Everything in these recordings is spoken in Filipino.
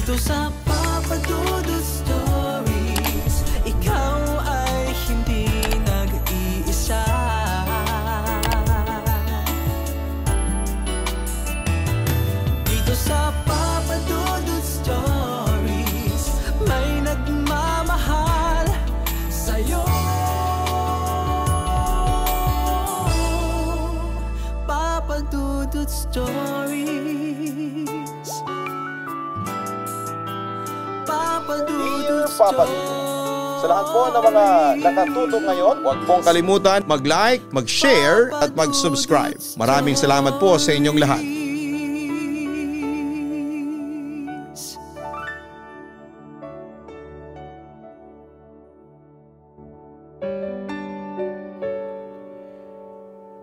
Dito sa Papa Dudut Stories, ikaw ay hindi nag-iisa. Dito sa Papa Dudut Stories, may nagmamahal sa'yo. Papa Dudut Stories. Papa Dudut Stories. Sa lahat po ng mga nakatutok ngayon, huwag pong kalimutan mag-like, mag-share at mag-subscribe. Maraming salamat po sa inyong lahat.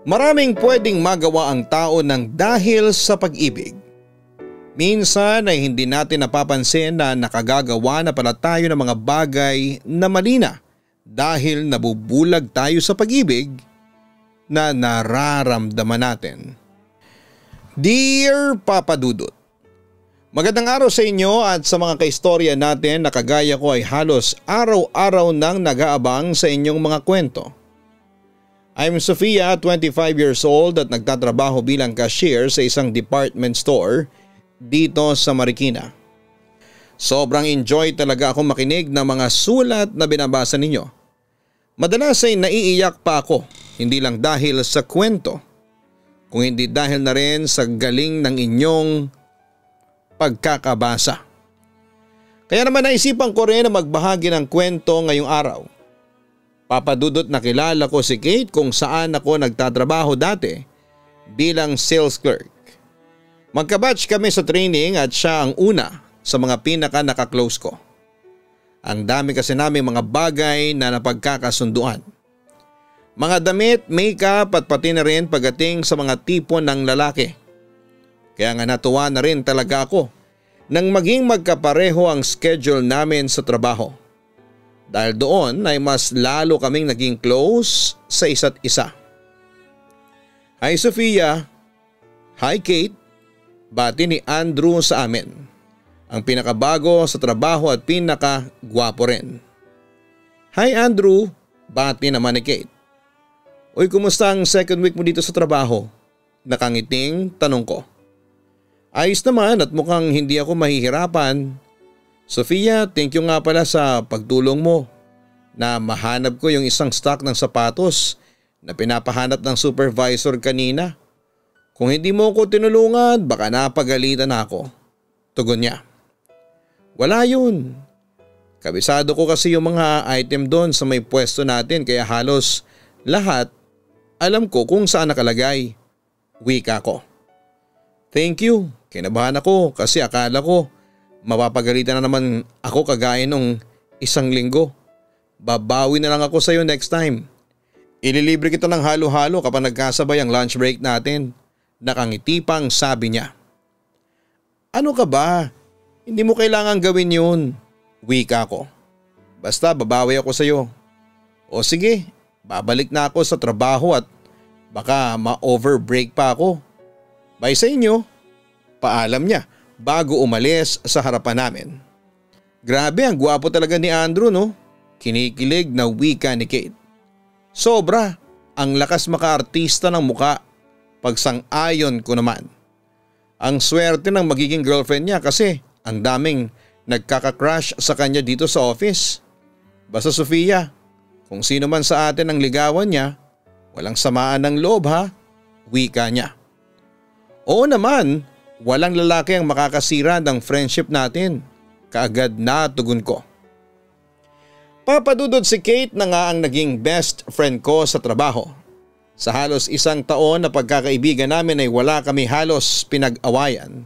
Maraming pwedeng magawa ang tao ng dahil sa pag-ibig. Minsan ay hindi natin napapansin na nakagagawa na pala tayo ng mga bagay na mali na dahil nabubulag tayo sa pag-ibig na nararamdaman natin. Dear Papa Dudut, magandang araw sa inyo at sa mga kaistorya natin na kagaya ko ay halos araw-araw nang nag-aabang sa inyong mga kwento. I'm Sofia, 25 years old at nagtatrabaho bilang cashier sa isang department store dito sa Marikina. Sobrang enjoy talaga ako makinig ng mga sulat na binabasa ninyo. Madalas ay naiiyak pa ako, hindi lang dahil sa kwento, kung hindi dahil na rin sa galing ng inyong pagkakabasa. Kaya naman naisipan ko rin na magbahagi ng kwento ngayong araw. Papa Dudut, nakilala ko si Kate kung saan ako nagtatrabaho dati bilang sales clerk. Magkabatch kami sa training at siya ang una sa mga pinaka nakaklose ko. Ang dami kasi namin mga bagay na napagkakasunduan. Mga damit, makeup at pati na rin pagdating sa mga tipo ng lalaki. Kaya nga natuwa na rin talaga ako nang maging magkapareho ang schedule namin sa trabaho. Dahil doon ay mas lalo kaming naging close sa isa't isa. Hi Sofia. Hi Kate. Bati ni Andrew sa amin. Ang pinakabago sa trabaho at pinakagwapo rin. Hi Andrew. Bati naman ni Kate. Uy, kumusta ang second week mo dito sa trabaho? Nakangiting tanong ko. Ayos naman at mukhang hindi ako mahihirapan. Sofia, thank you nga pala sa pagtulong mo na mahanap ko yung isang stock ng sapatos na pinapahanap ng supervisor kanina. Kung hindi mo ko tinulungan, baka napagalitan ako. Tugon niya. Wala yun. Kabisado ko kasi yung mga item doon sa may pwesto natin kaya halos lahat alam ko kung saan nakalagay. Wika ko. Thank you. Kinabahan ako kasi akala ko mapapagalitan na naman ako kagaya nung isang linggo. Babawi na lang ako sa iyo next time. Ililibre kita ng halo-halo kapag nagkasabay ang lunch break natin. Nakangiti pang sabi niya. Ano ka ba? Hindi mo kailangan gawin yun. Wika ko. Basta babawi ako sa iyo. O sige, babalik na ako sa trabaho at baka ma-overbreak pa ako. Bye sa inyo. Paalam niya bago umalis sa harapan namin. Grabe, ang gwapo talaga ni Andrew, no? Kinikilig na wika ni Kate. Sobra, ang lakas makaartista ng muka. Pagsang-ayon ko naman. Ang swerte ng magiging girlfriend niya kasi ang daming nagkaka-crush sa kanya dito sa office. Basta Sofia, kung sino man sa atin ang ligawan niya, walang samaan ng loob ha, wika niya. Oo naman, walang lalaki ang makakasira ng friendship natin, kaagad na tugon ko. Papadudod si Kate na nga ang naging best friend ko sa trabaho. Sa halos isang taon na pagkakaibigan namin ay wala kami halos pinag-awayan.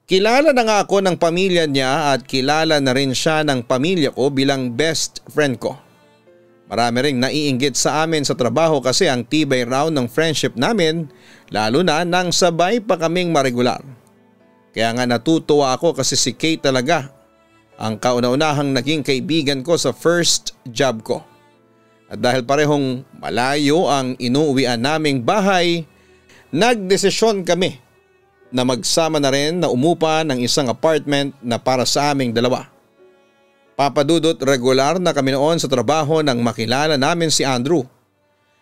Kilala na nga ako ng pamilya niya at kilala na rin siya ng pamilya ko bilang best friend ko. Marami ring naiinggit sa amin sa trabaho kasi ang tibay raw ng friendship namin, lalo na nang sabay pa kaming maregular. Kaya nga natutuwa ako kasi si Kate talaga ang kauna-unahang naging kaibigan ko sa first job ko. At dahil parehong malayo ang inuuwian naming bahay, nagdesisyon kami na magsama na rin na umupa ng isang apartment na para sa aming dalawa. Papa Dudut, regular na kami noon sa trabaho nang makilala namin si Andrew.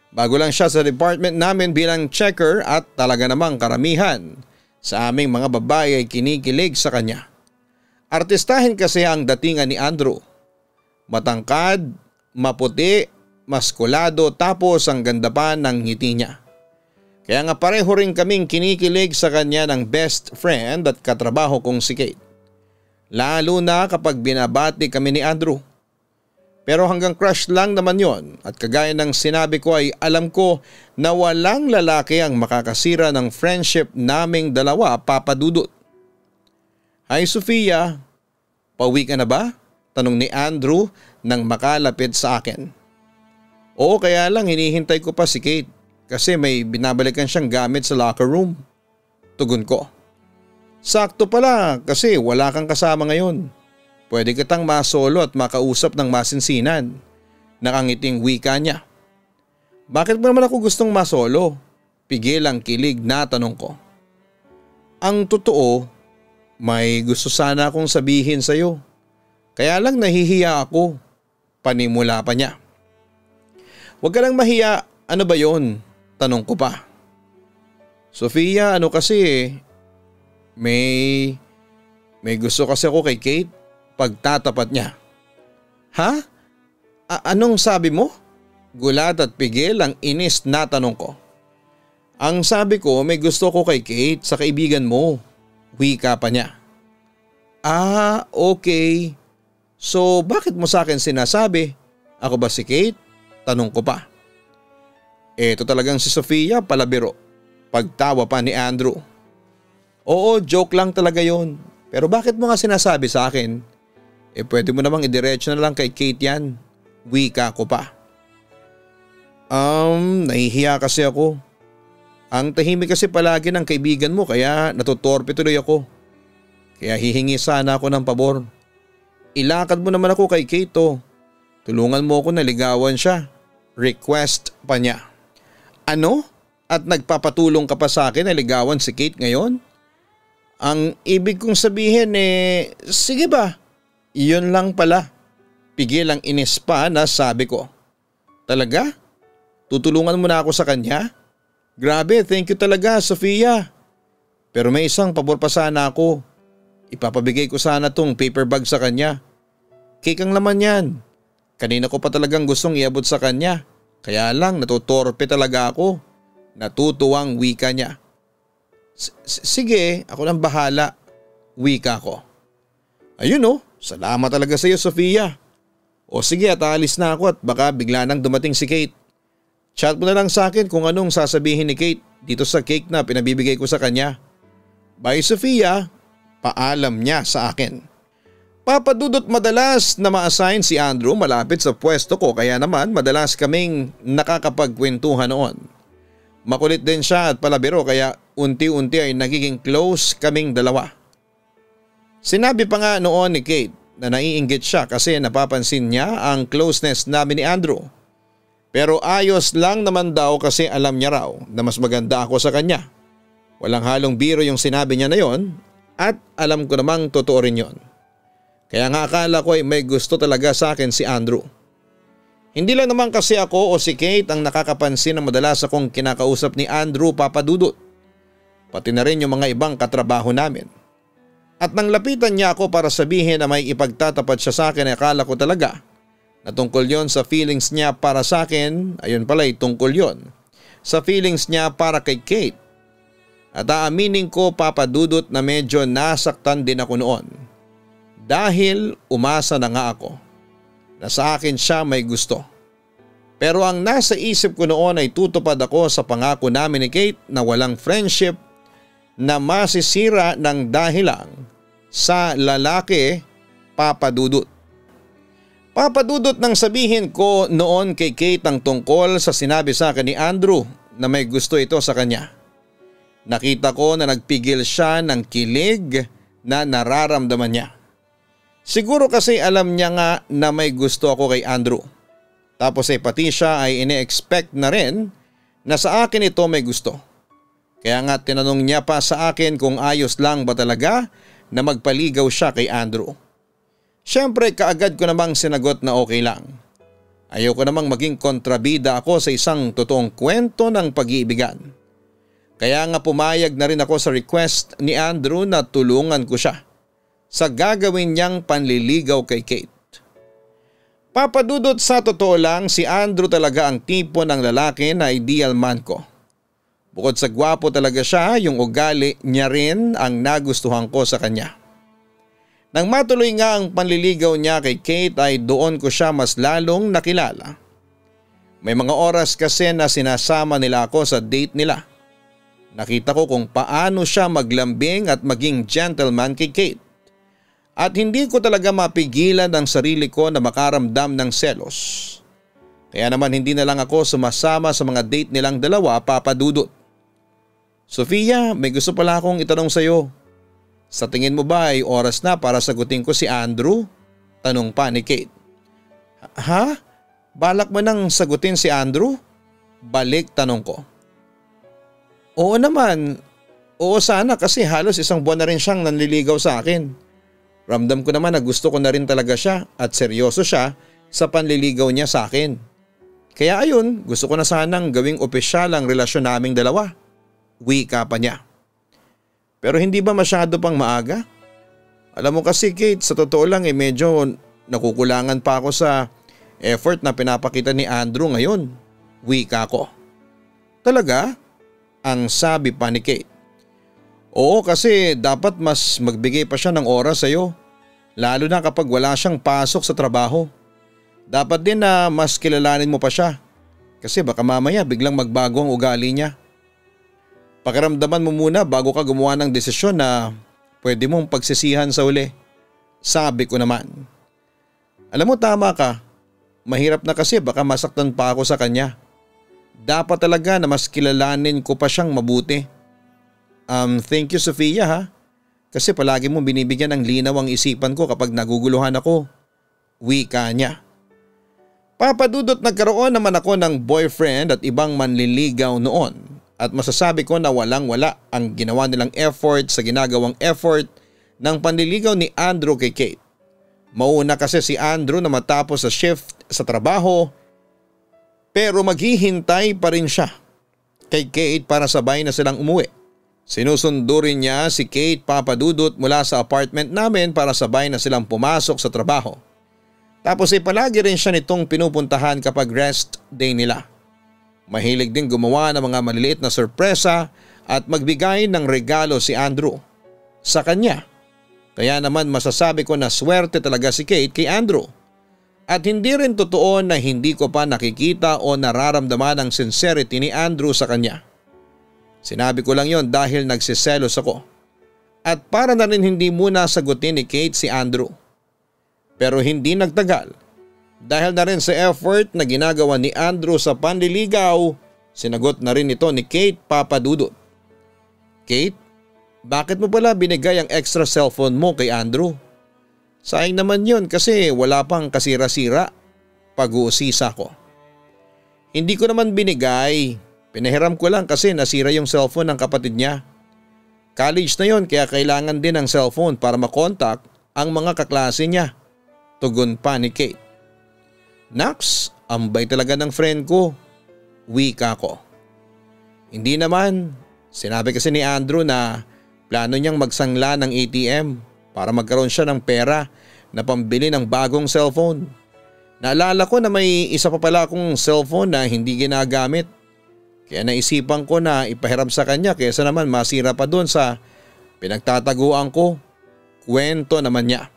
Bago lang siya sa department namin bilang checker at talaga namang karamihan sa aming mga babae ay kinikilig sa kanya. Artistahin kasi ang datingan ni Andrew. Matangkad, maputi, maskulado tapos ang ganda pa ng ngiti niya. Kaya nga pareho rin kaming kinikilig sa kanya ng best friend at katrabaho kong si Kate. Lalo na kapag binabati kami ni Andrew. Pero hanggang crush lang naman yon at kagaya ng sinabi ko ay alam ko na walang lalaki ang makakasira ng friendship naming dalawa, Papa Dudut. Hi Sofia, pauwi ka na ba? Tanong ni Andrew nang makalapit sa akin. Oo, kaya lang hinihintay ko pa si Kate kasi may binabalikan siyang gamit sa locker room. Tugon ko. Sakto pala kasi wala kang kasama ngayon. Pwede kitang masolo at makausap ng masinsinan. Nakangiting wika niya. Bakit mo naman ako gustong masolo? Pigil ang kilig na tanong ko. Ang totoo, may gusto sana akong sabihin sa'yo. Kaya lang nahihiya ako. Panimula pa niya. Huwag ka lang mahiya, ano ba yon? Tanong ko pa. Sofia, ano kasi may gusto kasi ako kay Kate. Pagtatapat niya. Ha? Anong sabi mo? Gulat at pigil ang inis na tanong ko. Ang sabi ko may gusto ko kay Kate sa kaibigan mo. Wika pa niya. Ah, okay. So bakit mo sa akin sinasabi? Ako ba si Kate? Tanong ko pa. Eto talagang si Sofia palabiro. Pagtawa pa ni Andrew. Oo, joke lang talaga yon. Pero bakit mo nga sinasabi sa akin? Pwede mo namang idiretso na lang kay Kate yan. Wika ko pa. Nahihiya kasi ako. Ang tahimik kasi palagi ng kaibigan mo kaya natutorpe tuloy ako. Kaya hihingi sana ako ng pabor. Ilakad mo naman ako kay Kate oh. Tulungan mo ako na ligawan siya. Request pa niya. Ano? At nagpapatulong ka pa sa akin na ligawan si Kate ngayon? Ang ibig kong sabihin sige ba? Iyon lang pala. Pigil ang inis pa na sabi ko. Talaga? Tutulungan mo na ako sa kanya? Grabe, thank you talaga Sofia. Pero may isang pabor pa sana ako. Ipapabigay ko sana tong paper bag sa kanya. Cake ang laman yan. Kanina ko pa talagang gustong iabot sa kanya. Kaya lang natutorpe talaga ako. Natutuwang wika niya. Sige, ako nang bahala. Wika ko. Ayun oh, salamat talaga sa iyo Sofia. O sige at aalis na ako at baka bigla nang dumating si Kate. Chat mo na lang sa akin kung anong sasabihin ni Kate dito sa cake na pinabibigay ko sa kanya. Bye Sofia, paalam niya sa akin. Papa Dudut, madalas na ma-assign si Andrew malapit sa pwesto ko kaya naman madalas kaming nakakapagkwentuhan noon. Makulit din siya at palabiro kaya unti-unti ay nagiging close kaming dalawa. Sinabi pa nga noon ni Kate na naiinggit siya kasi napapansin niya ang closeness namin ni Andrew. Pero ayos lang naman daw kasi alam niya raw na mas maganda ako sa kanya. Walang halong biro yung sinabi niya na yon at alam ko namang totoo rin yon. Kaya nga akala ko ay may gusto talaga sa akin si Andrew. Hindi lang naman kasi ako o si Kate ang nakakapansin na madalas akong kinakausap ni Andrew, Papa Dudut. Pati na rin yung mga ibang katrabaho namin. At nang lapitan niya ako para sabihin na may ipagtatapat siya sa akin ay akala ko talaga na tungkol yon sa feelings niya para sa akin, ayun pala tungkol yon sa feelings niya para kay Kate. At aaminin ko Papa Dudut na medyo nasaktan din ako noon. Dahil umasa na nga ako na sa akin siya may gusto. Pero ang nasa isip ko noon ay tutupad ako sa pangako namin ni Kate na walang friendship na masisira ng dahilang sa lalaki, Papa Dudut. Papa Dudut, nang sabihin ko noon kay Kate ang tungkol sa sinabi sa akin ni Andrew na may gusto ito sa kanya. Nakita ko na nagpigil siya ng kilig na nararamdaman niya. Siguro kasi alam niya nga na may gusto ako kay Andrew. Tapos pati siya ay ine-expect na rin na sa akin ito may gusto. Kaya nga tinanong niya pa sa akin kung ayos lang ba talaga na magpaligaw siya kay Andrew. Siyempre kaagad ko namang sinagot na okay lang. Ayoko namang maging kontrabida ako sa isang totoong kwento ng pag-iibigan. Kaya nga pumayag na rin ako sa request ni Andrew na tulungan ko siya sa gagawin niyang panliligaw kay Kate. Papadudot, sa totoo lang si Andrew talaga ang tipo ng lalaki na ideal man ko. Bukod sa gwapo talaga siya, yung ugali niya rin ang nagustuhan ko sa kanya. Nang matuloy nga ang panliligaw niya kay Kate ay doon ko siya mas lalong nakilala. May mga oras kasi na sinasama nila ako sa date nila. Nakita ko kung paano siya maglambing at maging gentleman kay Kate. At hindi ko talaga mapigilan ang sarili ko na makaramdam ng selos. Kaya naman hindi na lang ako sumasama sa mga date nilang dalawa, Papadudot. Sofia, may gusto pala akong itanong sa iyo. Sa tingin mo ba ay oras na para sagutin ko si Andrew? Tanong pa ni Kate. Ha? Balak mo nang sagutin si Andrew? Balik tanong ko. Oo naman. Oo sana kasi halos isang buwan na rin siyang nanliligaw sa akin. Ramdam ko naman na gusto ko na rin talaga siya at seryoso siya sa panliligaw niya sa akin. Kaya ayun, gusto ko na sanang gawing opisyal ang relasyon naming dalawa. Wika pa niya. Pero hindi ba masyado pang maaga? Alam mo kasi Kate, sa totoo lang medyo nakukulangan pa ako sa effort na pinapakita ni Andrew ngayon. Wika ko. Talaga? Ang sabi pa ni Kate. Oo kasi dapat mas magbigay pa siya ng oras sa iyo. Lalo na kapag wala siyang pasok sa trabaho. Dapat din na mas kilalanin mo pa siya. Kasi baka mamaya biglang magbago ang ugali niya. Pakiramdaman mo muna bago ka gumawa ng desisyon na pwede mong pagsisihan sa uli. Sabi ko naman. Alam mo tama ka. Mahirap na kasi baka masaktan pa ako sa kanya. Dapat talaga na mas kilalanin ko pa siyang mabuti. Thank you Sofia ha. Kasi palagi mo binibigyan ng linaw ang isipan ko kapag naguguluhan ako. Wika niya. Papadudot, nagkaroon naman ako ng boyfriend at ibang manliligaw noon. At masasabi ko na walang-wala ang ginawa nilang effort sa ginagawang effort ng panliligaw ni Andrew kay Kate. Mauna kasi si Andrew na matapos sa shift sa trabaho pero maghihintay pa rin siya kay Kate para sabay na silang umuwi. Sinusundo rin niya si Kate, Papadudot, mula sa apartment namin para sabay na silang pumasok sa trabaho. Tapos ay palagi rin siya nitong pinupuntahan kapag rest day nila. Mahilig din gumawa ng mga maliliit na sorpresa at magbigay ng regalo si Andrew sa kanya. Kaya naman masasabi ko na swerte talaga si Kate kay Andrew. At hindi rin totoo na hindi ko pa nakikita o nararamdaman ang sincerity ni Andrew sa kanya. Sinabi ko lang yon dahil nagsiselos ako. At para na rin hindi muna sagutin ni Kate si Andrew. Pero hindi nagtagal. Dahil na rin sa effort na ginagawa ni Andrew sa panliligaw, sinagot na rin ito ni Kate, Papadudot. Kate, bakit mo pala binigay ang extra cellphone mo kay Andrew? Sayang naman yun kasi wala pang kasira-sira. Pag-uusisa ko. Hindi ko naman binigay. Pinahiram ko lang kasi nasira yung cellphone ng kapatid niya. College na yon kaya kailangan din ng cellphone para makontak ang mga kaklase niya. Tugon pa ni Kate. Naks, ambay talaga ng friend ko. Wika ko. Hindi naman. Sinabi kasi ni Andrew na plano niyang magsangla ng ATM para magkaroon siya ng pera na pambili ng bagong cellphone. Naalala ko na may isa pa pala akong cellphone na hindi ginagamit. Kaya naisipan ko na ipahiram sa kanya kaysa naman masira pa doon sa pinagtataguan ko. Kwento naman niya.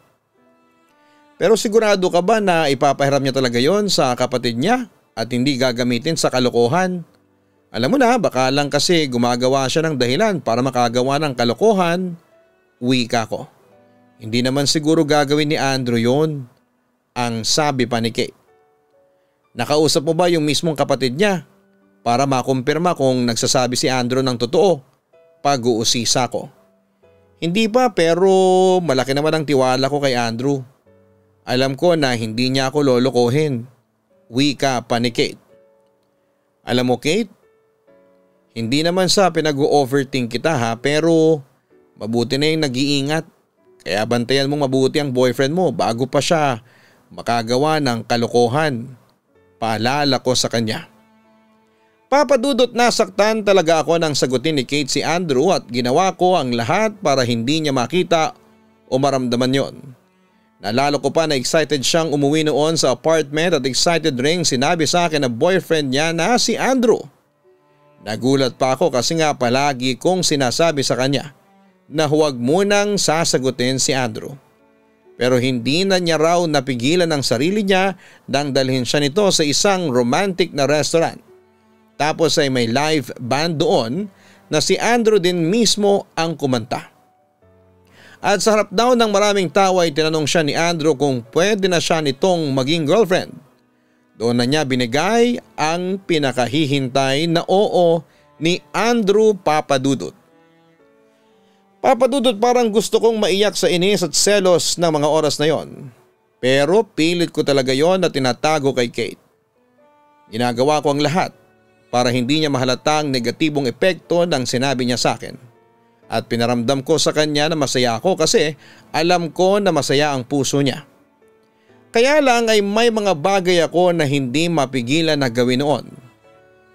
Pero sigurado ka ba na ipapahiram niya talaga yon sa kapatid niya at hindi gagamitin sa kalokohan? Alam mo na, baka lang kasi gumagawa siya ng dahilan para makagawa ng kalokohan. Wika ko. Hindi naman siguro gagawin ni Andrew yon, ang sabi pa ni Kate. Nakausap mo ba yung mismong kapatid niya para makumpirma kung nagsasabi si Andrew ng totoo? Pag-uusisa ko. Hindi pa pero malaki naman ang tiwala ko kay Andrew. Alam ko na hindi niya ako lolokohin. Wika pa ni Kate. Alam mo Kate, Hindi naman sa pinag-overthink kita ha, pero mabuti na yung nag-iingat. Kaya bantayan mong mabuti ang boyfriend mo bago pa siya makagawa ng kalokohan. Paalala ko sa kanya. Papa Dudut, nasaktan talaga ako nang sagutin ni Kate si Andrew at ginawa ko ang lahat para hindi niya makita o maramdaman yon. Naalala ko pa na excited siyang umuwi noon sa apartment at excited ring sinabi sa akin na boyfriend niya na si Andrew. Nagulat pa ako kasi nga palagi kong sinasabi sa kanya na huwag munang sasagutin si Andrew. Pero hindi na niya raw napigilan ang sarili niya nang dalhin siya nito sa isang romantic na restaurant. Tapos ay may live band doon na si Andrew din mismo ang kumanta. At sa harap daw ng maraming tao ay tinanong siya ni Andrew kung pwede na siya nitong maging girlfriend. Doon na niya binigay ang pinakahihintay na oo ni Andrew, Papa Dudut. Papa Dudut, parang gusto kong maiyak sa inis at selos ng mga oras na yon. Pero pilit ko talaga yon na tinatago kay Kate. Ginagawa ko ang lahat para hindi niya mahalata ang negatibong epekto ng sinabi niya sa akin. At pinaramdam ko sa kanya na masaya ako kasi alam ko na masaya ang puso niya. Kaya lang ay may mga bagay ako na hindi mapigilan na gawin noon.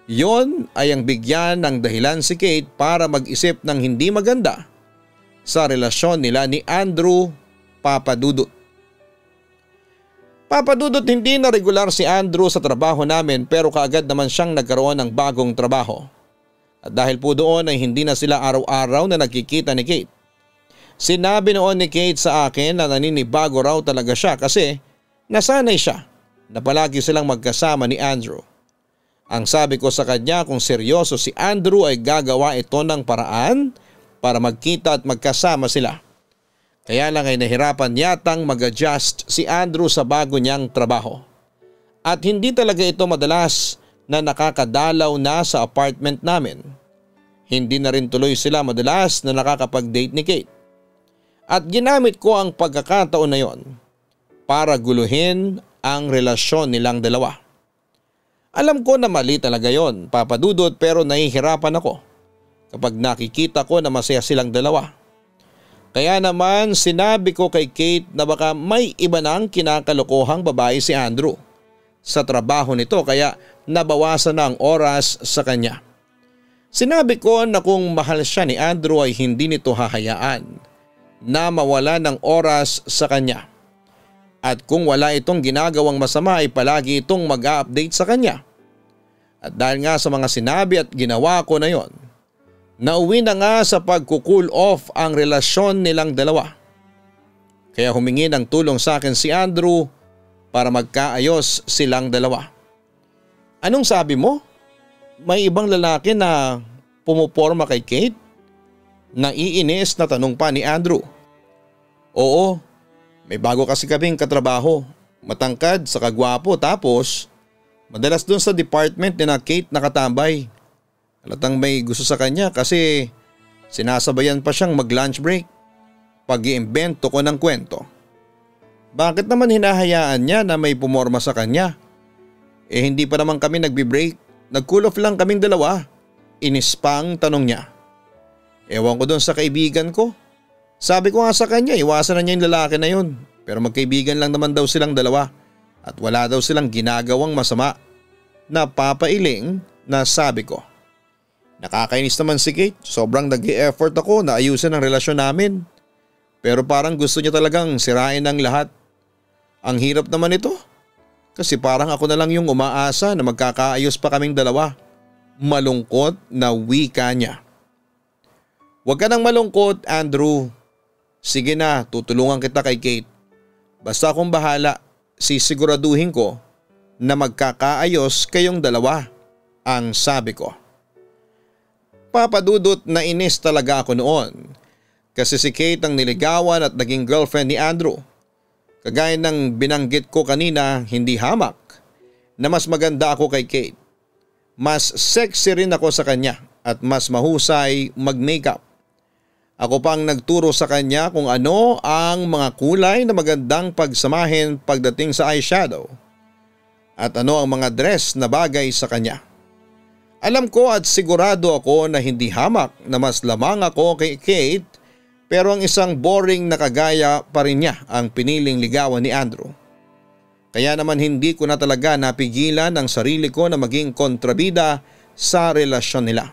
Yon ay ang bigyan ng dahilan si Kate para mag-isip ng hindi maganda sa relasyon nila ni Andrew, Papa Dudut. Papa Dudut, hindi na regular si Andrew sa trabaho namin pero kaagad naman siyang nagkaroon ng bagong trabaho. At dahil po doon ay hindi na sila araw-araw na nagkikita ni Kate. Sinabi noon ni Kate sa akin na naninibago raw talaga siya kasi nasanay siya na palagi silang magkasama ni Andrew. Ang sabi ko sa kanya kung seryoso si Andrew ay gagawa ito ng paraan para magkita at magkasama sila. Kaya lang ay nahirapan yatang mag-adjust si Andrew sa bago niyang trabaho. At hindi talaga ito madalas na nakakadalaw na sa apartment namin. Hindi na rin tuloy sila madalas na nakakapag-date ni Kate. At ginamit ko ang pagkakataon na yon para guluhin ang relasyon nilang dalawa. Alam ko na mali talaga yon, Papa Dudut, pero nahihirapan ako kapag nakikita ko na masaya silang dalawa. Kaya naman sinabi ko kay Kate na baka may iba nang kinakalokohang babae si Andrew sa trabaho nito kaya nabawasan na ang oras sa kanya. Sinabi ko na kung mahal siya ni Andrew ay hindi nito hahayaan na mawala ng oras sa kanya. At kung wala itong ginagawang masama ay palagi itong mag-a-update sa kanya. At dahil nga sa mga sinabi at ginawa ko na yon, nauwi na nga sa pagko-cool off ang relasyon nilang dalawa. Kaya humingi ng tulong sa akin si Andrew para magkaayos silang dalawa. Anong sabi mo? May ibang lalaki na pumuporma kay Kate? Naiinis na tanong pa ni Andrew. Oo, may bago kasi kaming katrabaho. Matangkad sa kagwapo tapos madalas doon sa department ni na Kate nakatambay. Halatang may gusto sa kanya kasi sinasabayan pa siyang mag-lunch break. Pag-iimbento ko ng kwento. Bakit naman hinahayaan niya na may pumorma sa kanya? Eh hindi pa naman kami nagbi-break. Nag-cool off lang kaming dalawa. Inispang tanong niya. Ewan ko doon sa kaibigan ko. Sabi ko nga sa kanya iwasan na niya yung lalaki na yun. Pero magkaibigan lang naman daw silang dalawa. At wala daw silang ginagawang masama. Napapailing na sabi ko. Nakakainis naman si Kate. Sobrang nag-i-effort ako na ayusin ang relasyon namin. Pero parang gusto niya talagang sirain ang lahat. Ang hirap naman ito. Kasi parang ako na lang yung umaasa na magkakaayos pa kaming dalawa. Malungkot na wika niya. Huwag ka nang malungkot, Andrew. Sige na, tutulungan kita kay Kate. Basta akong bahala, sisiguraduhin ko na magkakaayos kayong dalawa, ang sabi ko. Papa Dudut, nainis talaga ako noon. Kasi si Kate ang niligawan at naging girlfriend ni Andrew. Kagaya ng binanggit ko kanina, hindi hamak na mas maganda ako kay Kate. Mas sexy rin ako sa kanya at mas mahusay mag-makeup. Ako pang nagturo sa kanya kung ano ang mga kulay na magandang pagsamahin pagdating sa eyeshadow at ano ang mga dress na bagay sa kanya. Alam ko at sigurado ako na hindi hamak na mas lamang ako kay Kate, pero ang isang boring na kagaya pa rin niya ang piniling ligawan ni Andrew. Kaya naman hindi ko na talaga napigilan ang sarili ko na maging kontrabida sa relasyon nila.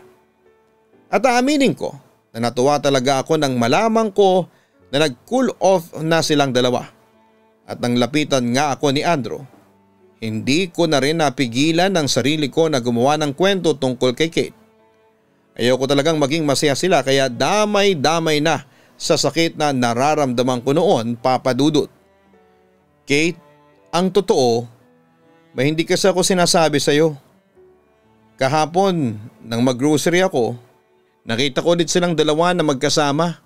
At aaminin ko na natuwa talaga ako nang malaman ko na nag-cool off na silang dalawa. At nang lapitan nga ako ni Andrew, hindi ko na rin napigilan ang sarili ko na gumawa ng kwento tungkol kay Kate. Ayoko talagang maging masaya sila kaya damay-damay na sa sakit na nararamdaman ko noon, Papa Dudut. Kate, ang totoo, may hindi kasi ako sinasabi sa'yo. Kahapon, nang mag-grocery ako, nakita ko ulit silang dalawa na magkasama.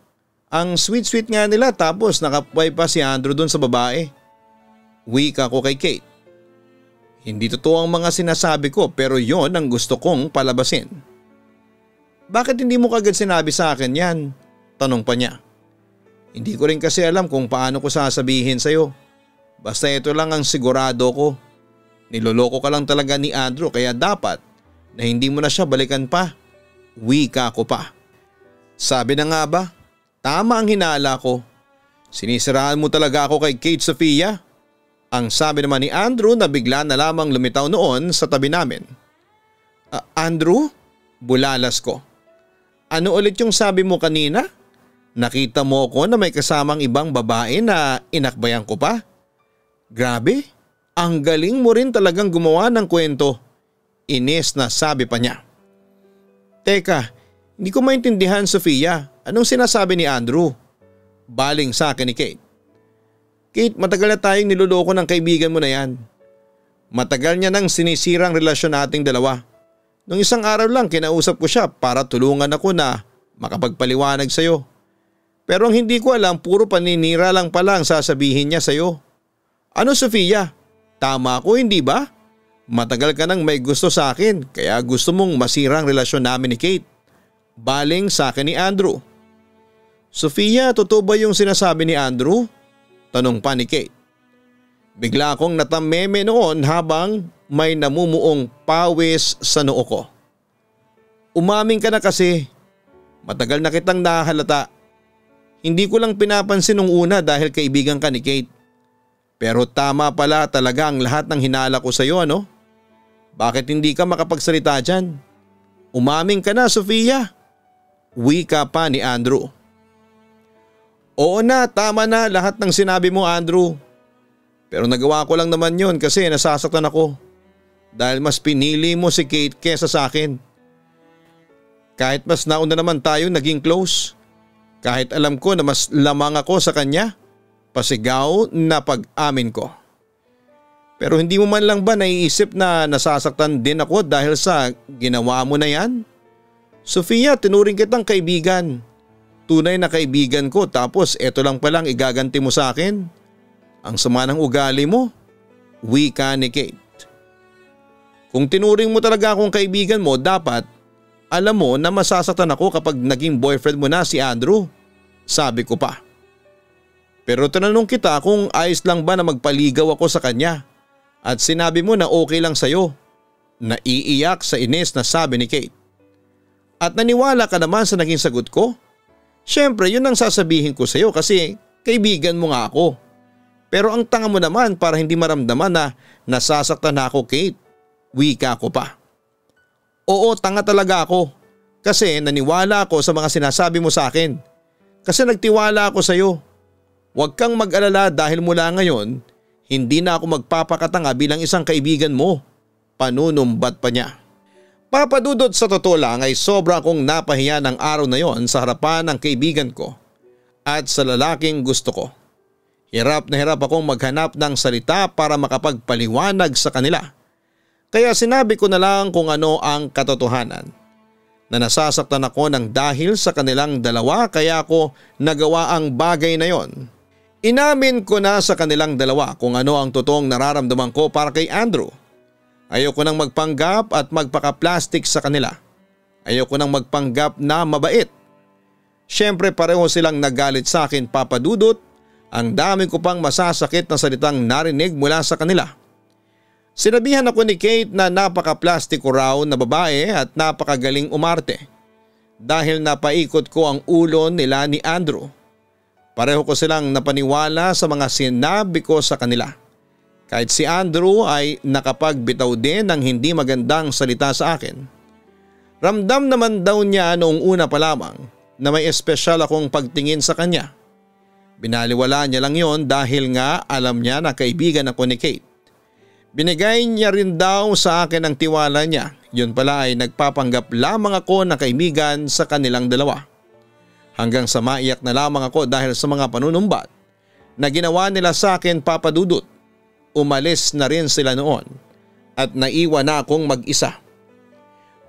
Ang sweet-sweet nga nila tapos nakapway pa si Andrew dun sa babae. Wika ko kay Kate. Hindi totoo ang mga sinasabi ko pero yon ang gusto kong palabasin. Bakit hindi mo kagad sinabi sa akin yan? Tanong pa niya. Hindi ko rin kasi alam kung paano ko sasabihin sa'yo. Basta ito lang ang sigurado ko. Niloloko ka lang talaga ni Andrew kaya dapat na hindi mo na siya balikan pa. Wika ko pa. Sabi na nga ba, tama ang hinala ko. Sinisiraan mo talaga ako kay Kate Sofia. Ang sabi naman ni Andrew na bigla na lamang lumitaw noon sa tabi namin. Andrew? Bulalas ko. Ano ulit yung sabi mo kanina? Nakita mo ko na may kasamang ibang babae na inakbayan ko pa? Grabe, ang galing mo rin talagang gumawa ng kwento. Inis na sabi pa niya. Teka, hindi ko maintindihan Sofia. Anong sinasabi ni Andrew? Baling sa akin ni Kate. Kate, matagal na tayong niloloko ng kaibigan mo na yan. Matagal niya nang sinisirang relasyon nating dalawa. Nung isang araw lang kinausap ko siya para tulungan ako na makapagpaliwanag sa'yo. Pero ang hindi ko alam puro paninira lang pala ang sasabihin niya sa'yo. Ano Sofia? Tama ako hindi ba? Matagal ka nang may gusto sa akin kaya gusto mong masirang relasyon namin ni Kate. Baling sa akin ni Andrew. Sofia, totoo ba yung sinasabi ni Andrew? Tanong pa ni Kate. Bigla akong natameme noon habang may namumuong pawis sa noo ko. Umamin ka na kasi. Matagal na kitang nahalata. Hindi ko lang pinapansin nung una dahil kaibigan ka ni Kate. Pero tama pala talaga ang lahat ng hinala ko sa iyo ano? Bakit hindi ka makapagsalita dyan? Umamin ka na Sofia. Wika pa ni Andrew. Oo na, tama na lahat ng sinabi mo Andrew. Pero nagawa ko lang naman yun kasi nasasaktan ako. Dahil mas pinili mo si Kate kesa sa akin. Kahit mas nauna naman tayo naging close. Kahit alam ko na mas lamang ako sa kanya. Pasigaw na pag-amin ko. Pero hindi mo man lang ba naiisip na nasasaktan din ako dahil sa ginawa mo na yan? Sofia, tinuring kitang kaibigan. Tunay na kaibigan ko tapos eto lang palang igaganti mo sa akin. Ang sama ng ugali mo. Wika ni Kate. Kung tinuring mo talaga akong kaibigan mo dapat alam mo na masasaktan ako kapag naging boyfriend mo na si Andrew. Sabi ko pa. Pero tinanong kita kung ayos lang ba na magpaligaw ako sa kanya. At sinabi mo na okay lang sa'yo. Naiiyak sa inis na sabi ni Kate. At naniwala ka naman sa naging sagot ko? Siyempre yun ang sasabihin ko sa iyo kasi kaibigan mo nga ako. Pero ang tanga mo naman para hindi maramdaman na nasasaktan na ako Kate. Wika ko pa. Oo tanga talaga ako kasi naniwala ako sa mga sinasabi mo sa akin. Kasi nagtiwala ako sa iyo. Huwag kang mag-alala dahil mula ngayon hindi na ako magpapakatanga bilang isang kaibigan mo. Panunumbat pa niya. Papadudot sa totoo lang ay sobra akong napahiya ng araw na yon sa harapan ng kaibigan ko at sa lalaking gusto ko. Hirap na hirap akong maghanap ng salita para makapagpaliwanag sa kanila. Kaya sinabi ko na lang kung ano ang katotohanan. Na nasasaktan ako ng dahil sa kanilang dalawa kaya ako nagawa ang bagay na yon. Inamin ko na sa kanilang dalawa kung ano ang totoong nararamdaman ko para kay Andrew. Ayoko nang magpanggap at magpaka-plastic sa kanila. Ayoko nang magpanggap na mabait. Siyempre pareho silang nagalit sa akin Papadudot. Ang dami ko pang masasakit na salitang narinig mula sa kanila. Sinabihan ako ni Kate na napaka-plastiko raw na babae at napakagaling umarte dahil napaikot ko ang ulo nila ni Andrew. Pareho ko silang napaniwala sa mga sinabi ko sa kanila. Kahit si Andrew ay nakapagbitaw din ng hindi magandang salita sa akin. Ramdam naman daw niya noong una pa lamang na may espesyal akong pagtingin sa kanya. Binaliwala niya lang yon dahil nga alam niya na kaibigan ako ni Kate. Binigay niya rin daw sa akin ang tiwala niya. Yun pala ay nagpapanggap lamang ako na kaibigan sa kanilang dalawa. Hanggang sa maiyak na lamang ako dahil sa mga panunumbat na ginawa nila sa akin, Papa Dudut. Umalis na rin sila noon at naiwan na akong mag-isa.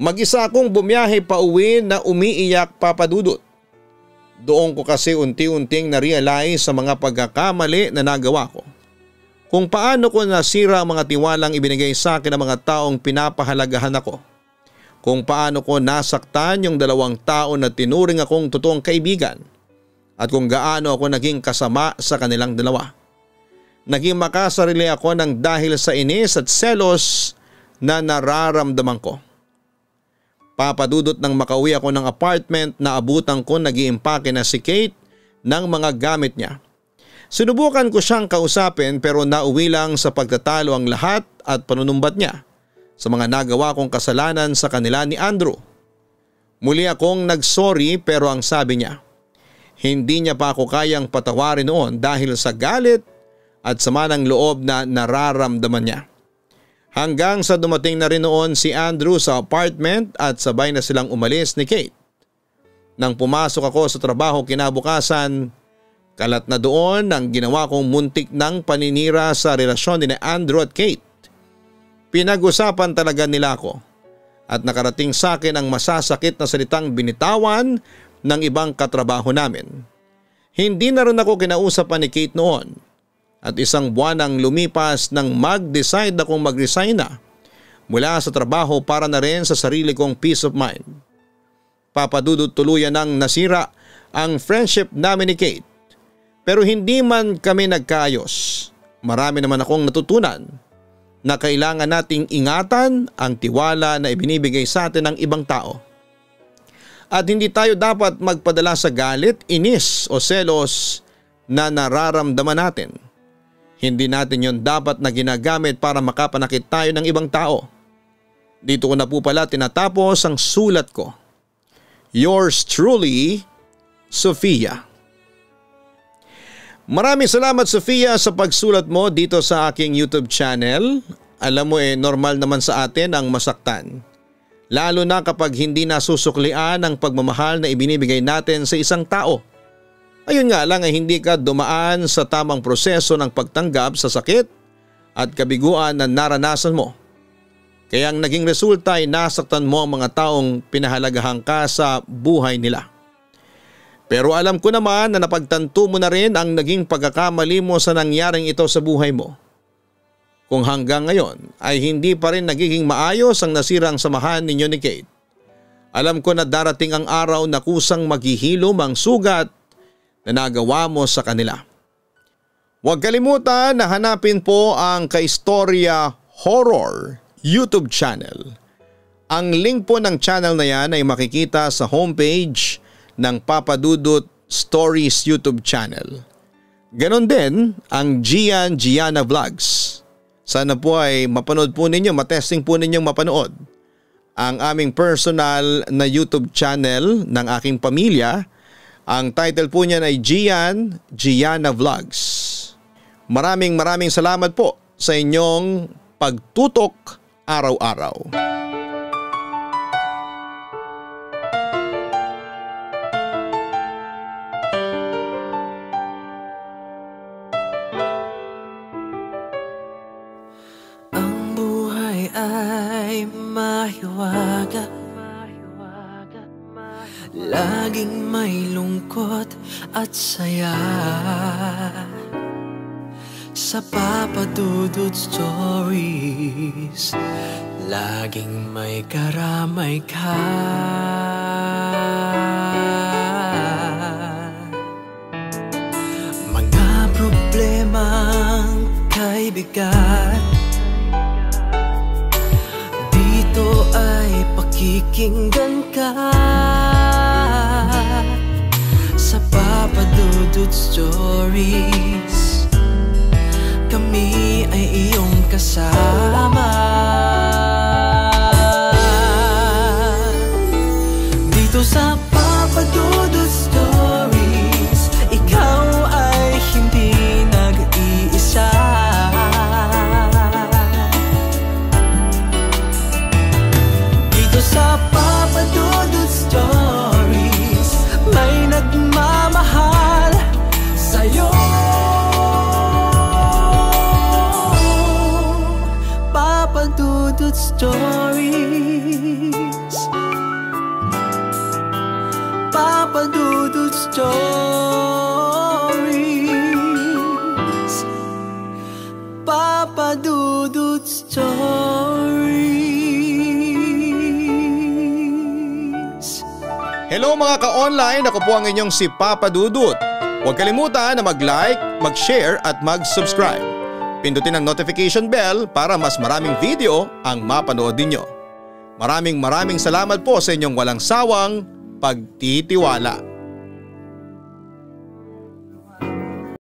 Mag-isa akong bumiyahe pa uwi na umiiyak, Papa Dudut. Doon ko kasi unti-unting na-realize sa mga pagkakamali na nagawa ko. Kung paano ko nasira ang mga tiwalang ibinigay sa akin ng mga taong pinapahalagahan ako. Kung paano ko nasaktan yung 2 tao na tinuring akong totoong kaibigan. At kung gaano ako naging kasama sa kanilang dalawa. Naging makasarili ako ng dahil sa inis at selos na nararamdaman ko. Papadudot nang makauwi ako ng apartment na abutan ko nag-iimpake na si Kate ng mga gamit niya. Sinubukan ko siyang kausapin pero nauwi lang sa pagtatalo ang lahat at panunumbat niya sa mga nagawa kong kasalanan sa kanila ni Andrew. Muli akong nagsorry pero ang sabi niya, hindi niya pa ako kayang patawarin noon dahil sa galit at sama ng loob na nararamdaman niya. Hanggang sa dumating na rin noon si Andrew sa apartment at sabay na silang umalis ni Kate. Nang pumasok ako sa trabaho kinabukasan, kalat na doon ang ginawa kong muntik ng paninira sa relasyon ni Andrew at Kate. Pinag-usapan talaga nila ako at nakarating sa akin ang masasakit na salitang binitawan ng ibang katrabaho namin. Hindi na rin ako kinausapan ni Kate noon at 1 buwan ang lumipas nang mag-decide akong mag-resign na mula sa trabaho para na rin sa sarili kong peace of mind. Papadudot tuluyan nang nasira ang friendship namin ni Kate. Pero hindi man kami nagkaayos. Marami naman akong natutunan na kailangan nating ingatan ang tiwala na ibinibigay sa atin ng ibang tao. At hindi tayo dapat magpadala sa galit, inis o selos na nararamdaman natin. Hindi natin yon dapat na ginagamit para makapanakit tayo ng ibang tao. Dito ko na po pala tinatapos ang sulat ko. Yours truly, Sofia. Maraming salamat, Sofia, sa pagsulat mo dito sa aking YouTube channel. Alam mo normal naman sa atin ang masaktan. Lalo na kapag hindi nasusuklian ang pagmamahal na ibinibigay natin sa isang tao. Ayun nga lang ay hindi ka dumaan sa tamang proseso ng pagtanggap sa sakit at kabiguan na naranasan mo. Kaya ang naging resulta ay nasaktan mo ang mga taong pinahalagahan ka sa buhay nila. Pero alam ko naman na napagtanto mo na rin ang naging pagkakamali mo sa nangyaring ito sa buhay mo. Kung hanggang ngayon ay hindi pa rin nagiging maayos ang nasirang samahan ninyo ni Kate. Alam ko na darating ang araw na kusang maghihilom ang sugat na nagawa mo sa kanila. Huwag kalimutan na hanapin po ang Kaistorya Horror YouTube channel. Ang link po ng channel na yan ay makikita sa homepage ng Papa Dudut Stories YouTube channel. Ganon din ang Gianna Vlogs. Sana po ay mapanood po ninyo, matesting po ninyong mapanood ang aming personal na YouTube channel ng aking pamilya. Ang title po niyan ay Gianna Vlogs. Maraming salamat po sa inyong pagtutok araw-araw. Ay mahiwaga, laging may lungkot at saya. Sa Papa Dudut Stories, laging may karamay ka. Mga problemang kay bigat, pakikinggan ka sa Papa Dudut Stories. Kami ay iyong kasama dito sa Papa Dudut Stories. Ikaw ay hindi nag-iisa. Dito sa Papa Dudut Stories may nagmamahal sa'yo. Papa Dudut Stories, Papa Dudut Stories, Papa Dudut Stories. Hello mga ka-online, ako po ang inyong si Papa Dudut. Huwag kalimutan na mag-like, mag-share at mag-subscribe. Pindutin ang notification bell para mas maraming video ang mapanood ninyo. Maraming salamat po sa inyong walang sawang pagtitiwala.